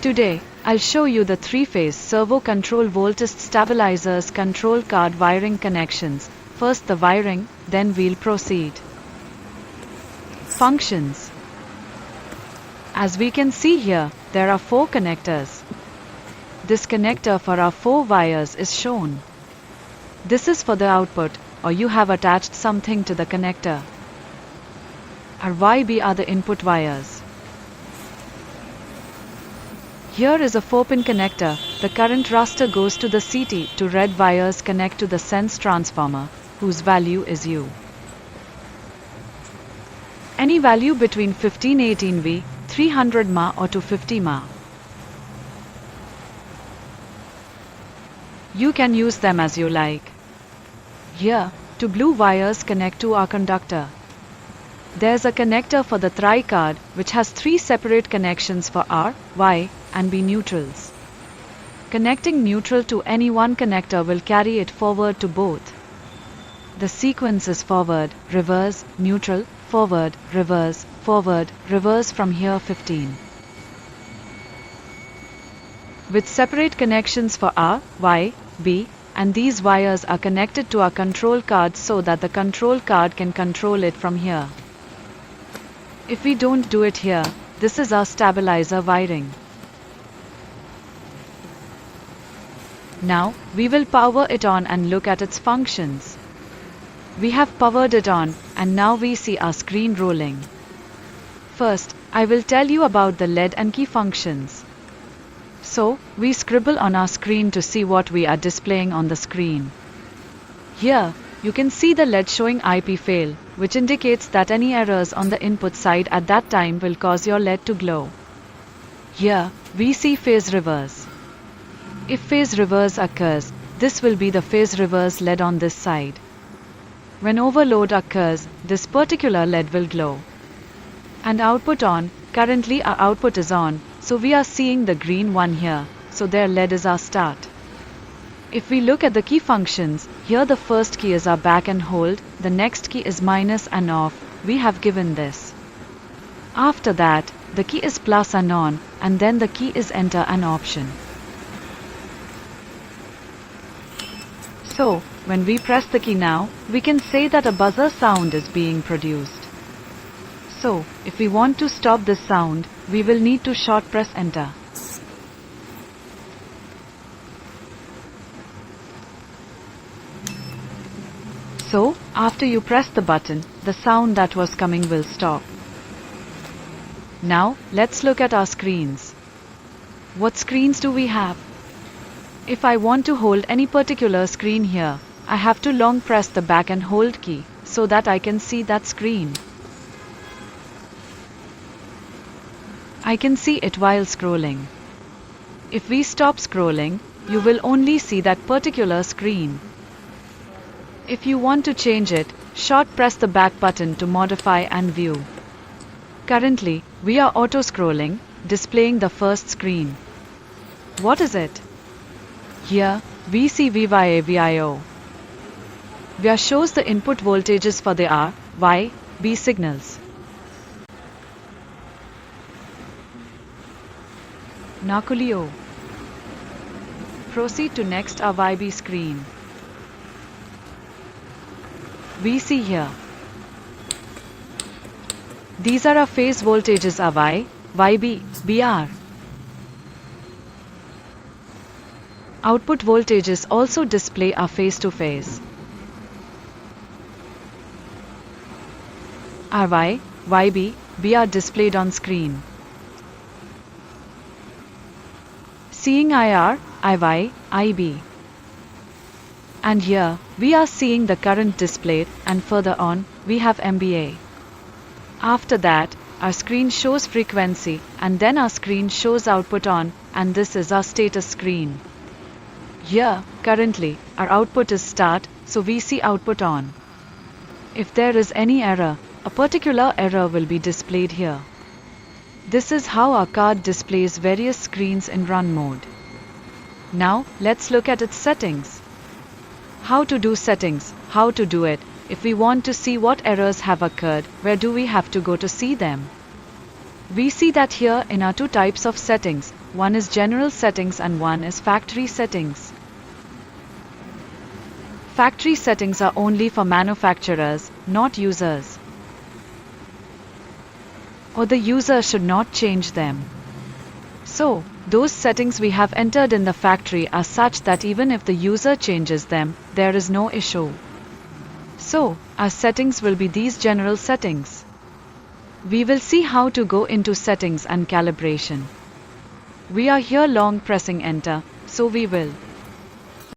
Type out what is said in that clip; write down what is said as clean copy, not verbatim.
Today, I'll show you the three-phase servo control voltage stabilizers control card wiring connections. First the wiring, then we'll proceed. Functions. As we can see here, there are 4 connectors. This connector for our 4 wires is shown. This is for the output, or you have attached something to the connector. Our YB are the input wires. Here is a 4-pin connector. The current raster goes to the CT. 2 red wires connect to the sense transformer, whose value is U. Any value between 1518 V, 300 mA or 250 mA. You can use them as you like. Here, 2 blue wires connect to our conductor. There's a connector for the Three card, which has 3 separate connections for R, Y, and B neutrals. Connecting neutral to any one connector will carry it forward to both. The sequence is forward, reverse, neutral, forward, reverse from here 15. With separate connections for R, Y, B, and these wires are connected to our control card so that the control card can control it from here. If we don't do it here, this is our stabilizer wiring. Now, we will power it on and look at its functions. We have powered it on, and now we see our screen rolling. First, I will tell you about the LED and key functions. So, we scribble on our screen to see what we are displaying on the screen. Here, you can see the LED showing IP fail, which indicates that any errors on the input side at that time will cause your LED to glow. Here, we see phase reverse. If phase reverse occurs, this will be the phase reverse LED on this side. When overload occurs, this particular LED will glow. And output on, currently our output is on, so we are seeing the green one here, so their LED is our start. If we look at the key functions, here the first key is our back and hold, the next key is minus and off, we have given this. After that, the key is plus and on, and then the key is enter and option. So, when we press the key now, we can say that a buzzer sound is being produced. So, if we want to stop this sound, we will need to short press enter. So, after you press the button, the sound that was coming will stop. Now, let's look at our screens. What screens do we have? If I want to hold any particular screen here, I have to long press the back and hold key, so that I can see that screen. I can see it while scrolling. If we stop scrolling, you will only see that particular screen. If you want to change it, short press the back button to modify and view. Currently, we are auto-scrolling, displaying the first screen. What is it? Here, we see VYA-VIO. VIA shows the input voltages for the R, Y, B signals. Nakulio. Proceed to next our YB screen. We see here. These are our phase voltages are Y, YB, BR. Output voltages also display our phase-to-phase. Our Y, YB, B are displayed on screen. Seeing IR, IY, IB. And here, we are seeing the current displayed, and further on, we have MBA. After that, our screen shows frequency, and then our screen shows output on, and this is our status screen. Here, currently, our output is start, so we see output on. If there is any error, a particular error will be displayed here. This is how our card displays various screens in run mode. Now, let's look at its settings. How to do settings, how to do it. If we want to see what errors have occurred, where do we have to go to see them? We see that here in our 2 types of settings, one is general settings and one is factory settings. Factory settings are only for manufacturers, not users. Or the user should not change them. So, those settings we have entered in the factory are such that even if the user changes them, there is no issue. So, our settings will be these general settings. We will see how to go into settings and calibration. We are here long pressing enter, so we will.